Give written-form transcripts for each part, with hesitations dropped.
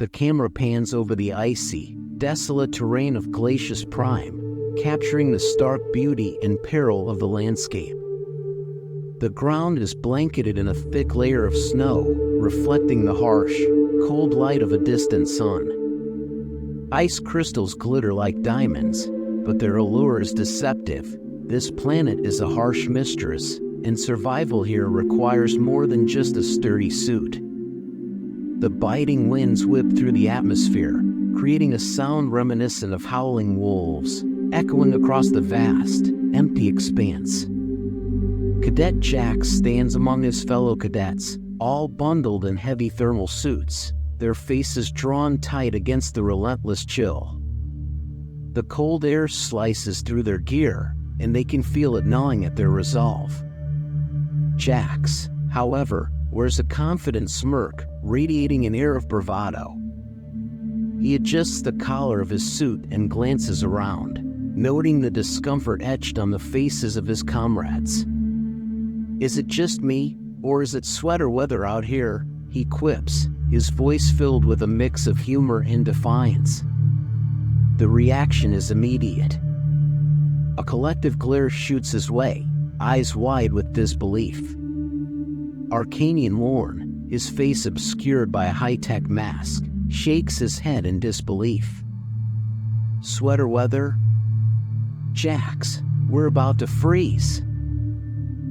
The camera pans over the icy, desolate terrain of Glacius Prime, capturing the stark beauty and peril of the landscape. The ground is blanketed in a thick layer of snow, reflecting the harsh, cold light of a distant sun. Ice crystals glitter like diamonds, but their allure is deceptive. This planet is a harsh mistress, and survival here requires more than just a sturdy suit. The biting winds whip through the atmosphere, creating a sound reminiscent of howling wolves, echoing across the vast, empty expanse. Cadet Jack stands among his fellow cadets, all bundled in heavy thermal suits, their faces drawn tight against the relentless chill. The cold air slices through their gear, and they can feel it gnawing at their resolve. Jax, however, wears a confident smirk, radiating an air of bravado. He adjusts the collar of his suit and glances around, noting the discomfort etched on the faces of his comrades. "Is it just me, or is it sweater weather out here?" he quips, his voice filled with a mix of humor and defiance. The reaction is immediate. A collective glare shoots his way, eyes wide with disbelief. Arcanian Lorne, his face obscured by a high-tech mask, shakes his head in disbelief. "Sweater weather? Jax, we're about to freeze."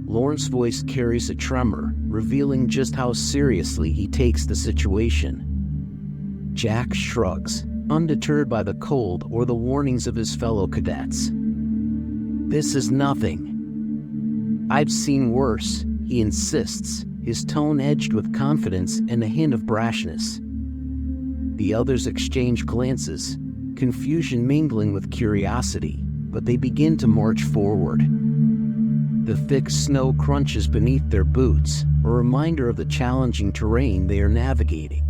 Lorne's voice carries a tremor, revealing just how seriously he takes the situation. Jax shrugs, undeterred by the cold or the warnings of his fellow cadets. "This is nothing. I've seen worse," he insists, his tone edged with confidence and a hint of brashness. The others exchange glances, confusion mingling with curiosity, but they begin to march forward. The thick snow crunches beneath their boots, a reminder of the challenging terrain they are navigating.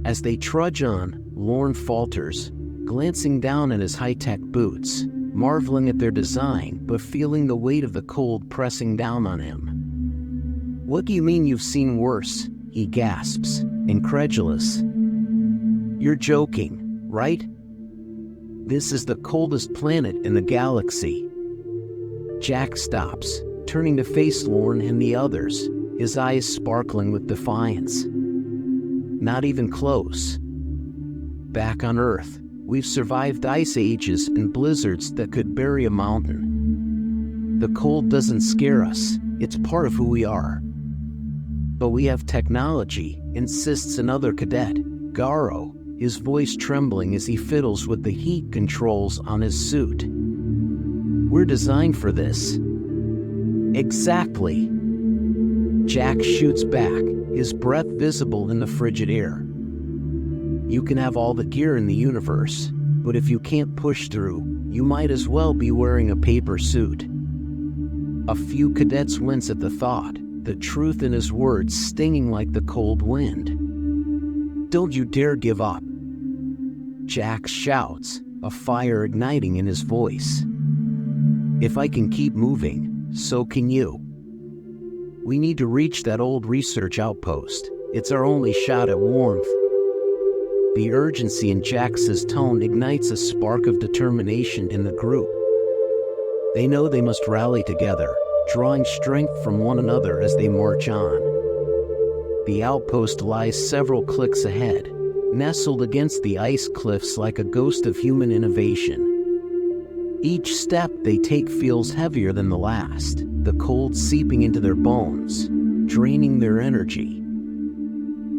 As they trudge on, Lorne falters, glancing down at his high-tech boots, marveling at their design but feeling the weight of the cold pressing down on him. "What do you mean you've seen worse?" he gasps, incredulous. "You're joking, right? This is the coldest planet in the galaxy." Jack stops, turning to face Lorne and the others, his eyes sparkling with defiance. "Not even close. Back on Earth, we've survived ice ages and blizzards that could bury a mountain. The cold doesn't scare us, it's part of who we are." "But we have technology," insists another cadet, Garo, his voice trembling as he fiddles with the heat controls on his suit. "We're designed for this." "Exactly." Jack shoots back, his breath visible in the frigid air. "You can have all the gear in the universe, but if you can't push through, you might as well be wearing a paper suit." A few cadets wince at the thought, the truth in his words stinging like the cold wind. "Don't you dare give up," Jack shouts, a fire igniting in his voice. "If I can keep moving, so can you. We need to reach that old research outpost. It's our only shot at warmth." The urgency in Jax's tone ignites a spark of determination in the group. They know they must rally together, drawing strength from one another as they march on. The outpost lies several clicks ahead, nestled against the ice cliffs like a ghost of human innovation. Each step they take feels heavier than the last, the cold seeping into their bones, draining their energy.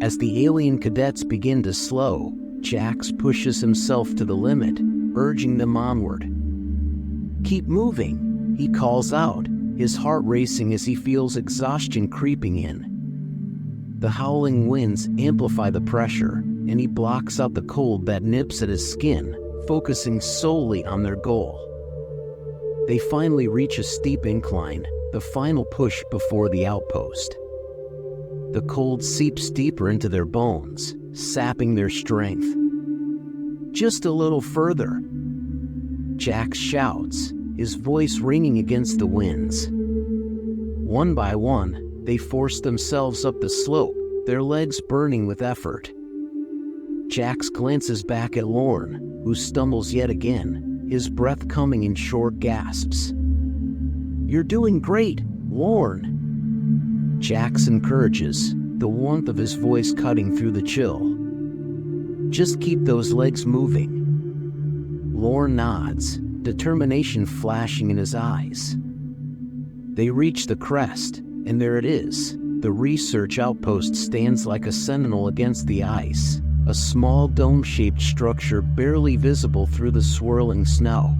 As the alien cadets begin to slow, Jax pushes himself to the limit, urging them onward. "Keep moving," he calls out, his heart racing as he feels exhaustion creeping in. The howling winds amplify the pressure, and he blocks out the cold that nips at his skin, focusing solely on their goal. They finally reach a steep incline, the final push before the outpost. The cold seeps deeper into their bones, sapping their strength. "Just a little further," Jack shouts, his voice ringing against the winds. One by one, they force themselves up the slope, their legs burning with effort. Jax glances back at Lorne, who stumbles yet again, his breath coming in short gasps. "You're doing great, Lorne," Jax encourages, the warmth of his voice cutting through the chill. "Just keep those legs moving." Lorne nods, determination flashing in his eyes. They reach the crest, and there it is. The research outpost stands like a sentinel against the ice, a small dome-shaped structure barely visible through the swirling snow.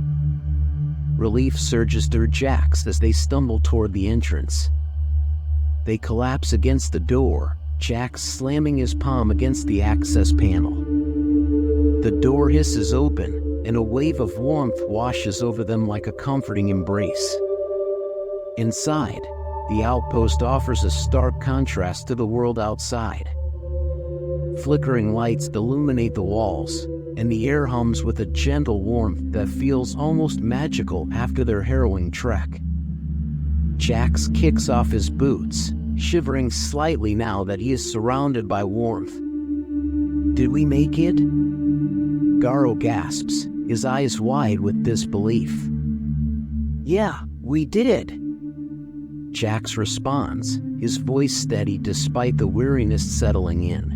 Relief surges through Jax as they stumble toward the entrance. They collapse against the door, Jax slamming his palm against the access panel. The door hisses open, and a wave of warmth washes over them like a comforting embrace. Inside, the outpost offers a stark contrast to the world outside. Flickering lights illuminate the walls, and the air hums with a gentle warmth that feels almost magical after their harrowing trek. Jax kicks off his boots, shivering slightly now that he is surrounded by warmth. "Did we make it?" Garo gasps, his eyes wide with disbelief. "Yeah, we did," Jax responds, his voice steady despite the weariness settling in.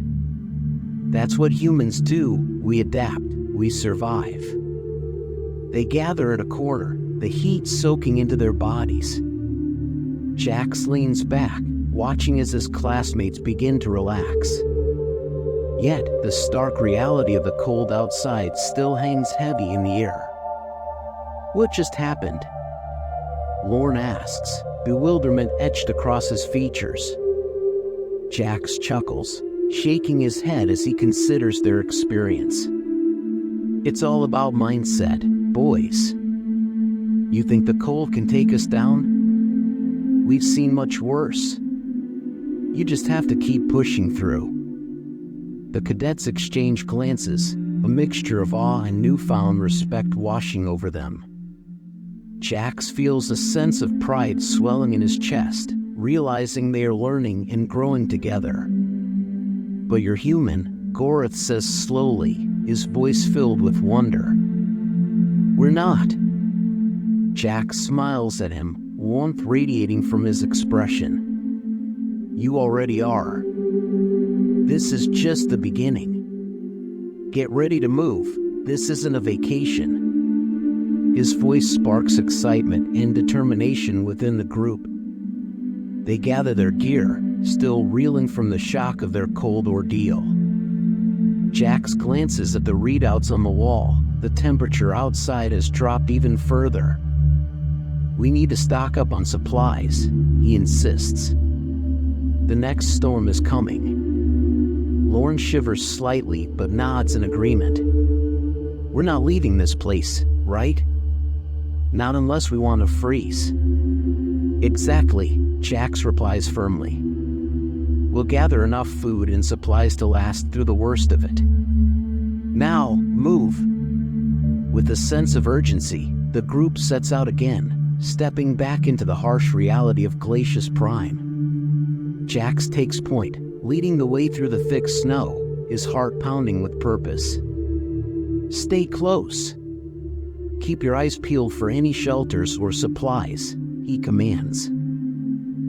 "That's what humans do. We adapt, we survive." They gather at a corner, the heat soaking into their bodies. Jax leans back, watching as his classmates begin to relax. Yet, the stark reality of the cold outside still hangs heavy in the air. "What just happened?" Lorne asks, bewilderment etched across his features. Jax chuckles, shaking his head as he considers their experience. "It's all about mindset, boys. You think the cold can take us down? We've seen much worse. You just have to keep pushing through." The cadets exchange glances, a mixture of awe and newfound respect washing over them. Jax feels a sense of pride swelling in his chest, realizing they are learning and growing together. "But you're human," Gorath says slowly, his voice filled with wonder. "We're not." Jax smiles at him, warmth radiating from his expression. "You already are. This is just the beginning. Get ready to move. This isn't a vacation." His voice sparks excitement and determination within the group. They gather their gear, still reeling from the shock of their cold ordeal. Jax glances at the readouts on the wall. The temperature outside has dropped even further. "We need to stock up on supplies," he insists. "The next storm is coming." Lorne shivers slightly but nods in agreement. "We're not leaving this place, right? Not unless we want to freeze." "Exactly," Jax replies firmly. "We'll gather enough food and supplies to last through the worst of it. Now, move." With a sense of urgency, the group sets out again, stepping back into the harsh reality of Glacius Prime. Jax takes point, leading the way through the thick snow, his heart pounding with purpose. "Stay close. Keep your eyes peeled for any shelters or supplies," he commands.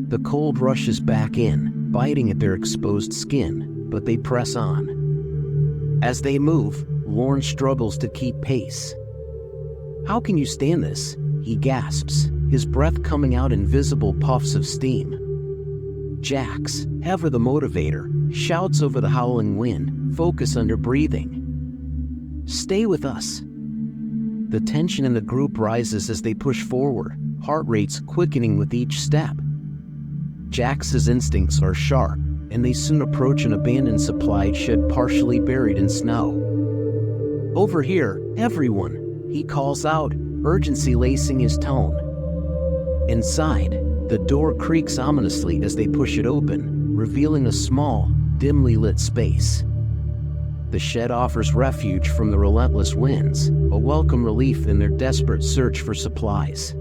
The cold rushes back in, biting at their exposed skin, but they press on. As they move, Lorne struggles to keep pace. "How can you stand this?" he gasps, his breath coming out in visible puffs of steam. Jax, ever the motivator, shouts over the howling wind, "Focus on your breathing. Stay with us." The tension in the group rises as they push forward, heart rates quickening with each step. Jax's instincts are sharp, and they soon approach an abandoned supply shed partially buried in snow. "Over here, everyone," he calls out, urgency lacing his tone. Inside, the door creaks ominously as they push it open, revealing a small, dimly lit space. The shed offers refuge from the relentless winds, a welcome relief in their desperate search for supplies.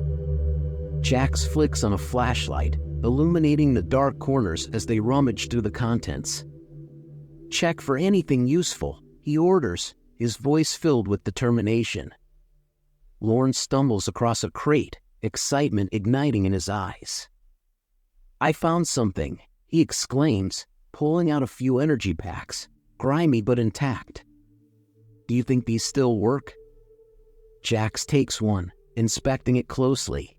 Jax flicks on a flashlight, illuminating the dark corners as they rummage through the contents. "Check for anything useful," he orders, his voice filled with determination. Lorne stumbles across a crate, excitement igniting in his eyes. "I found something," he exclaims, pulling out a few energy packs, grimy but intact. "Do you think these still work?" Jax takes one, inspecting it closely.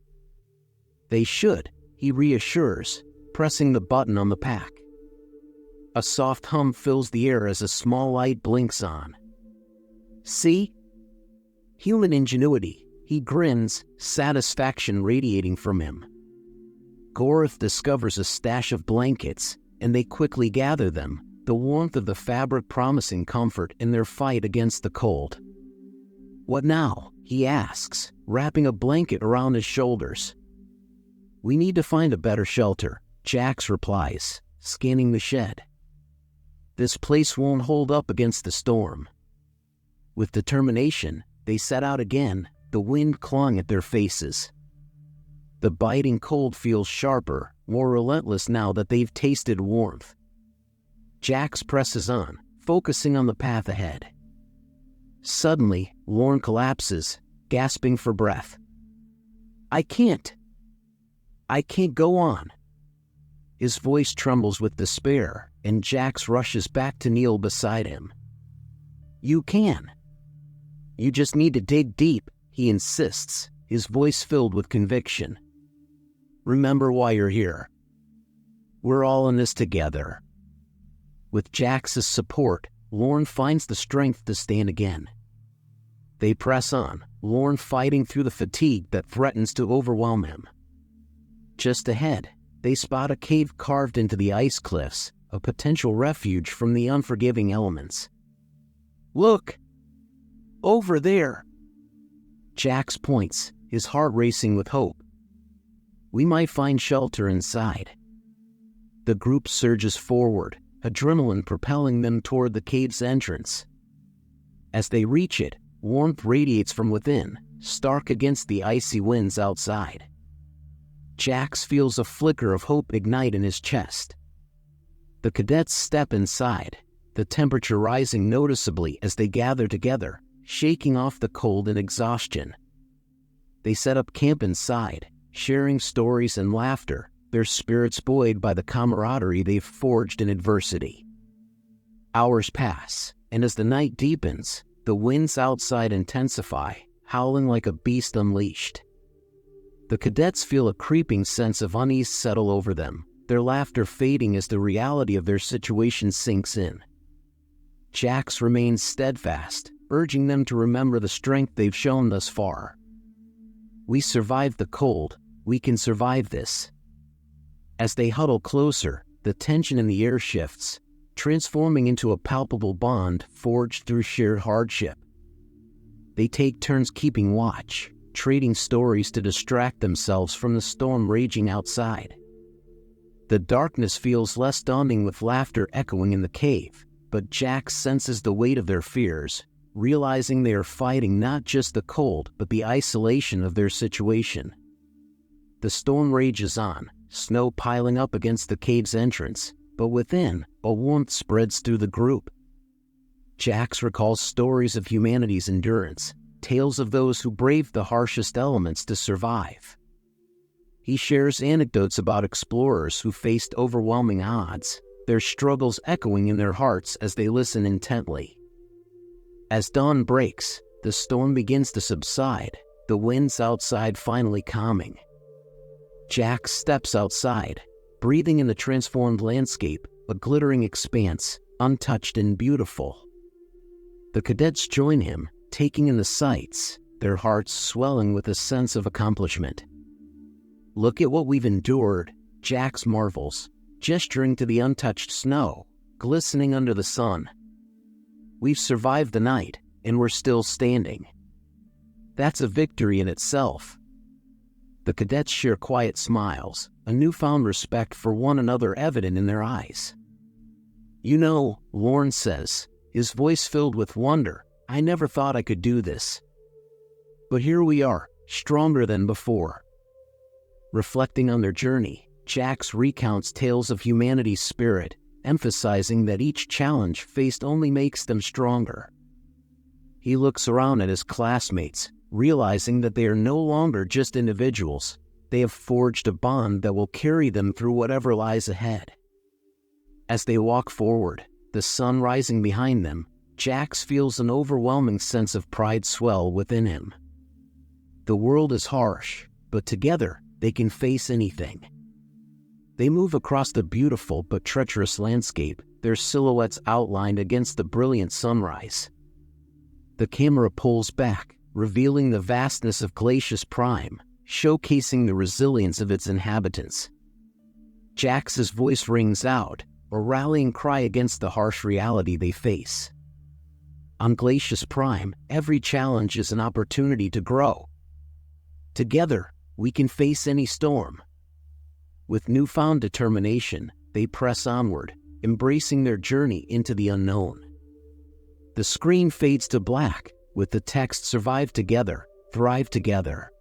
"They should," he reassures, pressing the button on the pack. A soft hum fills the air as a small light blinks on. "See? Human ingenuity," he grins, satisfaction radiating from him. Gorth discovers a stash of blankets, and they quickly gather them, the warmth of the fabric promising comfort in their fight against the cold. "What now?" he asks, wrapping a blanket around his shoulders. "We need to find a better shelter," Jax replies, scanning the shed. "This place won't hold up against the storm." With determination, they set out again, the wind clawing at their faces. The biting cold feels sharper, more relentless now that they've tasted warmth. Jax presses on, focusing on the path ahead. Suddenly, Lorne collapses, gasping for breath. I can't go on." His voice trembles with despair, and Jax rushes back to kneel beside him. "You can. You just need to dig deep," he insists, his voice filled with conviction. "Remember why you're here. We're all in this together." With Jax's support, Lorne finds the strength to stand again. They press on, Lorne fighting through the fatigue that threatens to overwhelm him. Just ahead, they spot a cave carved into the ice cliffs, a potential refuge from the unforgiving elements. "Look! Over there!" Jax points, his heart racing with hope. "We might find shelter inside." The group surges forward, adrenaline propelling them toward the cave's entrance. As they reach it, warmth radiates from within, stark against the icy winds outside. Jax feels a flicker of hope ignite in his chest. The cadets step inside, the temperature rising noticeably as they gather together, shaking off the cold and exhaustion. They set up camp inside, sharing stories and laughter, their spirits buoyed by the camaraderie they've forged in adversity. Hours pass, and as the night deepens, the winds outside intensify, howling like a beast unleashed. The cadets feel a creeping sense of unease settle over them, their laughter fading as the reality of their situation sinks in. Jax remains steadfast, urging them to remember the strength they've shown thus far. "We survived the cold, we can survive this." As they huddle closer, the tension in the air shifts, transforming into a palpable bond forged through sheer hardship. They take turns keeping watch, trading stories to distract themselves from the storm raging outside. The darkness feels less daunting with laughter echoing in the cave, but Jax senses the weight of their fears, realizing they are fighting not just the cold but the isolation of their situation. The storm rages on, snow piling up against the cave's entrance, but within, a warmth spreads through the group. Jax recalls stories of humanity's endurance, tales of those who braved the harshest elements to survive. He shares anecdotes about explorers who faced overwhelming odds, their struggles echoing in their hearts as they listen intently. As dawn breaks, the storm begins to subside, the winds outside finally calming. Jax steps outside, breathing in the transformed landscape, a glittering expanse, untouched and beautiful. The cadets join him, taking in the sights, their hearts swelling with a sense of accomplishment. "Look at what we've endured," Jax marvels, gesturing to the untouched snow, glistening under the sun. "We've survived the night, and we're still standing. That's a victory in itself." The cadets share quiet smiles, a newfound respect for one another evident in their eyes. "You know," Lorne says, his voice filled with wonder, "I never thought I could do this. But here we are, stronger than before." Reflecting on their journey, Jax recounts tales of humanity's spirit, emphasizing that each challenge faced only makes them stronger. He looks around at his classmates, realizing that they are no longer just individuals. They have forged a bond that will carry them through whatever lies ahead. As they walk forward, the sun rising behind them, Jax feels an overwhelming sense of pride swell within him. The world is harsh, but together they can face anything. They move across the beautiful but treacherous landscape, their silhouettes outlined against the brilliant sunrise. The camera pulls back, revealing the vastness of Glacius Prime, showcasing the resilience of its inhabitants. Jax's voice rings out, a rallying cry against the harsh reality they face. On Glacius Prime, every challenge is an opportunity to grow. Together, we can face any storm. With newfound determination, they press onward, embracing their journey into the unknown. The screen fades to black, with the text "Survive together, thrive together."